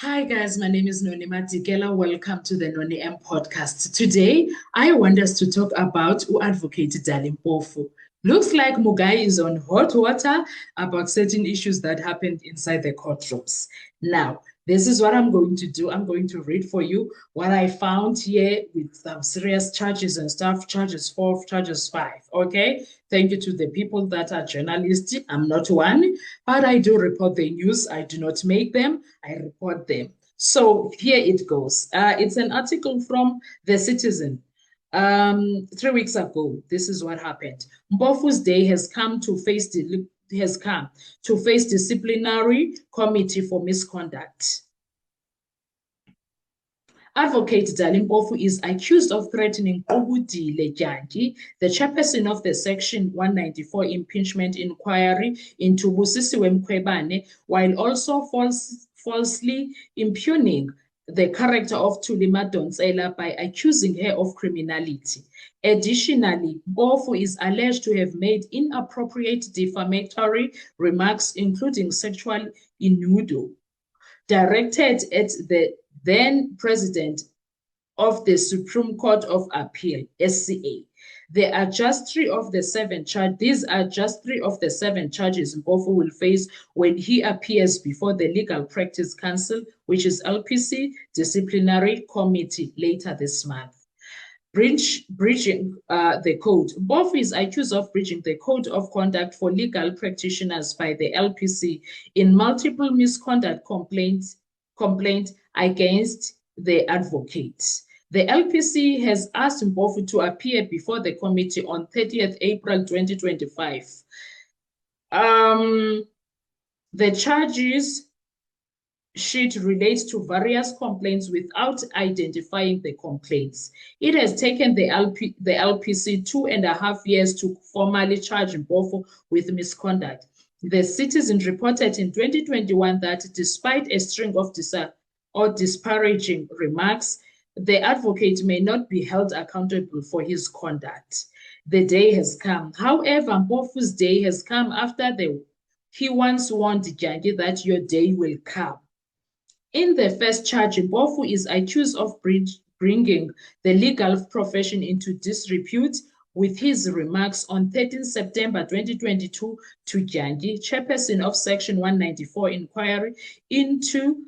Hi guys, my name is Noni Madikela. Welcome to the Noni M podcast. Today, I want us to talk about who advocated Dali Mpofu. Looks like Mugai is on hot water about certain issues that happened inside the courtrooms. Now, this is what I'm going to do. I'm going to read for you what I found here with some serious charges and stuff, charges 4, charges 5. Okay? Thank you to the people that are journalists. I'm not one, but I do report the news. I do not make them, I report them. So here it goes. It's an article from The Citizen. 3 weeks ago, this is what happened. Mpofu's day has come to face disciplinary committee for misconduct. Advocate Dali Mpofu is accused of threatening Qubudile Jantyi, the chairperson of the Section 194 impeachment inquiry into Busisiwe Mkhwebane, while also falsely impugning the character of Thuli Madonsela by accusing her of criminality. Additionally, Mpofu is alleged to have made inappropriate defamatory remarks, including sexual innuendo, directed at the then President of the Supreme Court of Appeal, SCA. These are just three of the seven charges Mpofu will face when he appears before the Legal Practice Council, which is LPC Disciplinary Committee, later this month. Breaching the code. Mpofu is accused of breaching the code of conduct for legal practitioners by the LPC in multiple misconduct complaints against the advocates. The LPC has asked Mpofu to appear before the committee on 30th April 2025. The charges sheet relates to various complaints without identifying the complaints. It has taken the LPC 2.5 years to formally charge Mpofu with misconduct. The Citizen reported in 2021 that despite a string of disparaging remarks, the advocate may not be held accountable for his conduct. The day has come. However, Mpofu's day has come after he once warned Jantyi that your day will come. In the first charge, Mpofu is accused of bringing the legal profession into disrepute with his remarks on 13 September 2022 to Jantyi, chairperson of Section 194 inquiry into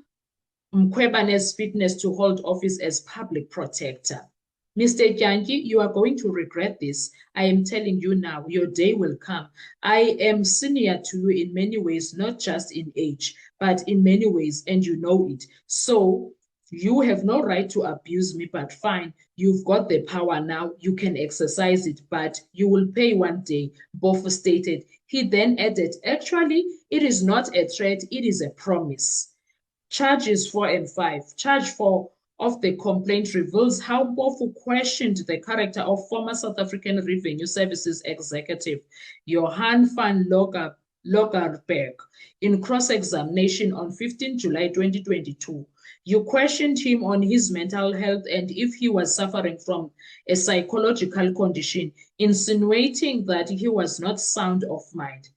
Mkhwebane's fitness to hold office as public protector. Mr. Jantyi, you are going to regret this. I am telling you now, your day will come. I am senior to you in many ways, not just in age, but in many ways, and you know it. So you have no right to abuse me, but fine, you've got the power now, you can exercise it, but you will pay one day, Mpofu stated. He then added, actually, it is not a threat, it is a promise. Charges 4 and 5. Charge 4 of the complaint reveals how Mpofu questioned the character of former South African Revenue Services executive Johann van Logarberg in cross-examination on 15 July 2022. You questioned him on his mental health and if he was suffering from a psychological condition, insinuating that he was not sound of mind.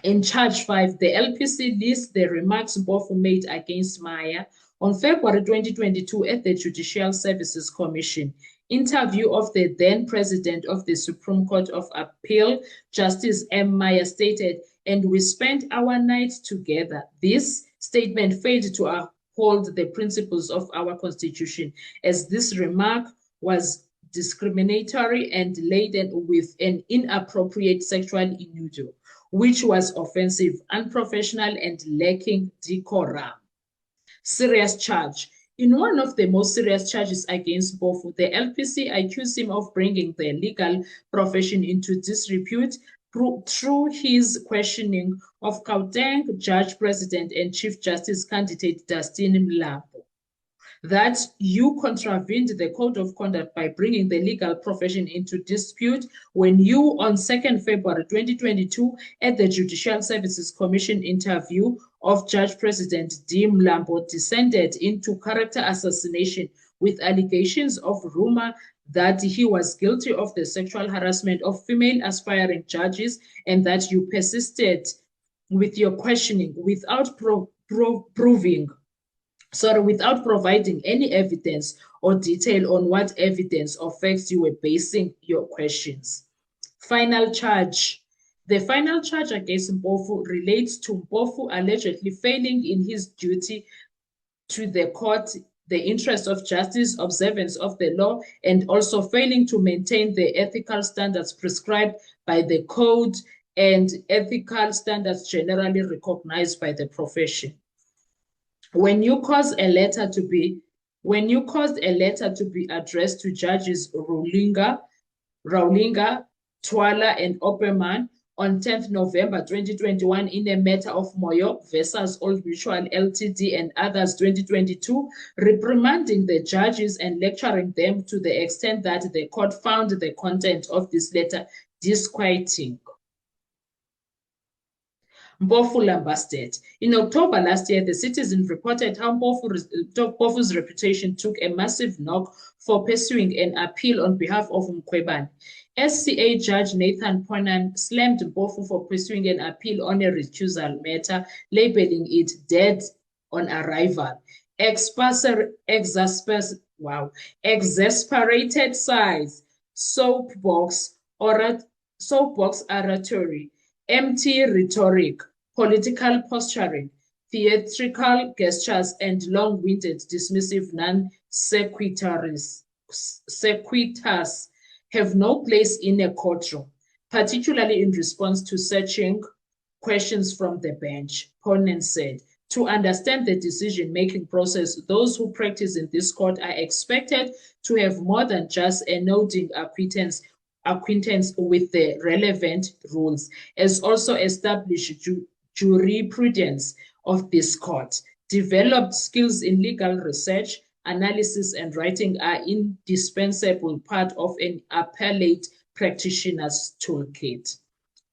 In charge 5, the LPC lists the remarks Mpofu made against Maya on February 2022 at the Judicial Services Commission. Interview of the then President of the Supreme Court of Appeal, Justice M. Maya stated, and we spent our nights together. This statement failed to uphold the principles of our Constitution, as this remark was discriminatory and laden with an inappropriate sexual innuendo, which was offensive, unprofessional, and lacking decorum. Serious charge. In one of the most serious charges against Mpofu, the LPC accused him of bringing the legal profession into disrepute through his questioning of Gauteng Judge President and Chief Justice candidate Dustin Mlambo, that you contravened the code of conduct by bringing the legal profession into dispute when you, on 2nd February 2022, at the Judicial Services Commission interview of Judge President D. Mlambo, descended into character assassination with allegations of rumor that he was guilty of the sexual harassment of female aspiring judges and that you persisted with your questioning without proving sorry, without providing any evidence or detail on what evidence or facts you were basing your questions. Final charge. The final charge against Mpofu relates to Mpofu allegedly failing in his duty to the court, the interest of justice, observance of the law, and also failing to maintain the ethical standards prescribed by the code and ethical standards generally recognized by the profession. When you caused a letter to be addressed to judges Rawlinga, Twala, and Opperman on 10th November 2021 in a matter of Moyo versus Old Mutual Ltd and others 2022, reprimanding the judges and lecturing them to the extent that the court found the content of this letter disquieting. Mpofu lambasted. In October last year, the Citizen reported how Mpofu's reputation took a massive knock for pursuing an appeal on behalf of Mkhwebane. SCA Judge Nathan Ponan slammed Mpofu for pursuing an appeal on a recusal matter, labeling it dead on arrival. Exasperated sighs, soapbox oratory, empty rhetoric, political posturing, theatrical gestures, and long-winded dismissive non-sequiturs have no place in a courtroom, particularly in response to searching questions from the bench, Ponan said. To understand the decision-making process, those who practice in this court are expected to have more than just a nodding acquaintance with the relevant rules, as also established jurisprudence of this court. Developed skills in legal research, analysis, and writing are indispensable part of an appellate practitioner's toolkit.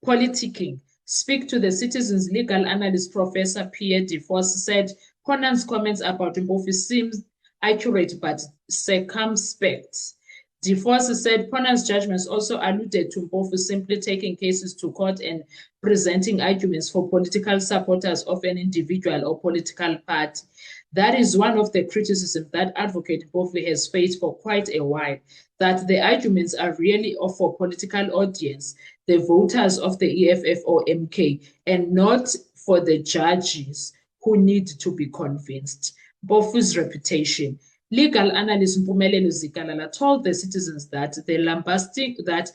Politicking. Speak to the Citizen's legal analyst, Professor Pierre DeVos, said Ponan's comments about Mpofu seems accurate but circumspect. DeVos said Ponan's judgments also alluded to Mpofu simply taking cases to court and presenting arguments for political supporters of an individual or political party. That is one of the criticisms that Advocate Mpofu has faced for quite a while, that the arguments are really for political audience, the voters of the EFF or MK, and not for the judges who need to be convinced. Mpofu's reputation. Legal analyst Mpumelelo Zikalala told the Citizens that the lambasting that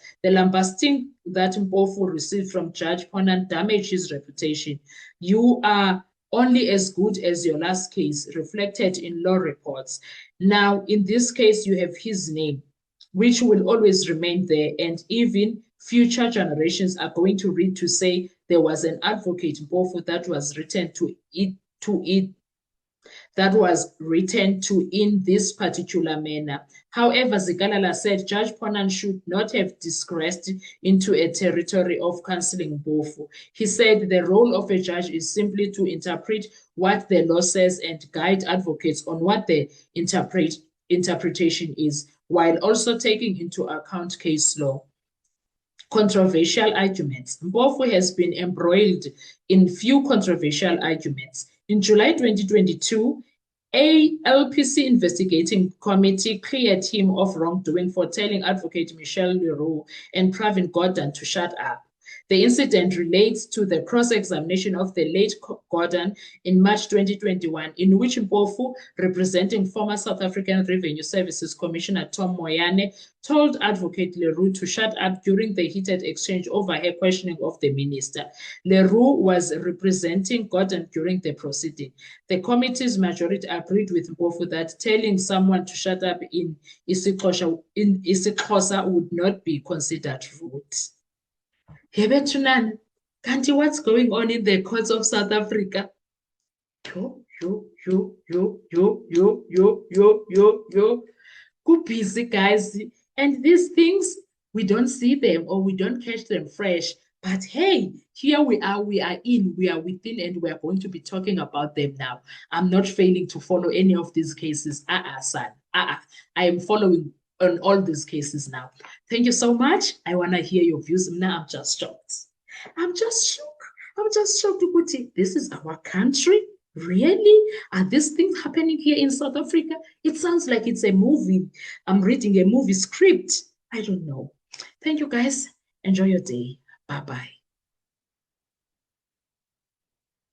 Mpofu received from Judge Ponan damaged his reputation. You are only as good as your last case, reflected in law reports. Now, in this case, you have his name, which will always remain there, and even future generations are going to read to say there was an Advocate Mpofu that was written in this particular manner. However, Zikalala said Judge Ponan should not have digressed into a territory of cancelling Mpofu. He said the role of a judge is simply to interpret what the law says and guide advocates on what the interpretation is, while also taking into account case law. Controversial arguments. Mpofu has been embroiled in few controversial arguments. In July 2022, a LPC investigating committee cleared him of wrongdoing for telling Advocate Michelle Leroux and Pravin Gordhan to shut up. The incident relates to the cross-examination of the late Gordhan in March 2021, in which Mpofu, representing former South African Revenue Services Commissioner Tom Moyane, told Advocate Leroux to shut up during the heated exchange over her questioning of the minister. Leroux was representing Gordhan during the proceeding. The committee's majority agreed with Mpofu that telling someone to shut up in isiXhosa would not be considered rude. Kanti, what's going on in the courts of South Africa? Go busy, guys. And these things, we don't see them or we don't catch them fresh. But hey, here we are within, and we are going to be talking about them now. I'm not failing to follow any of these cases. Son. I am following on all these cases now. Thank you so much. I want to hear your views. Now I'm just shocked. I'm just shocked, Ukuti. This is our country. Really? Are these things happening here in South Africa? It sounds like it's a movie. I'm reading a movie script. I don't know. Thank you, guys. Enjoy your day. Bye bye.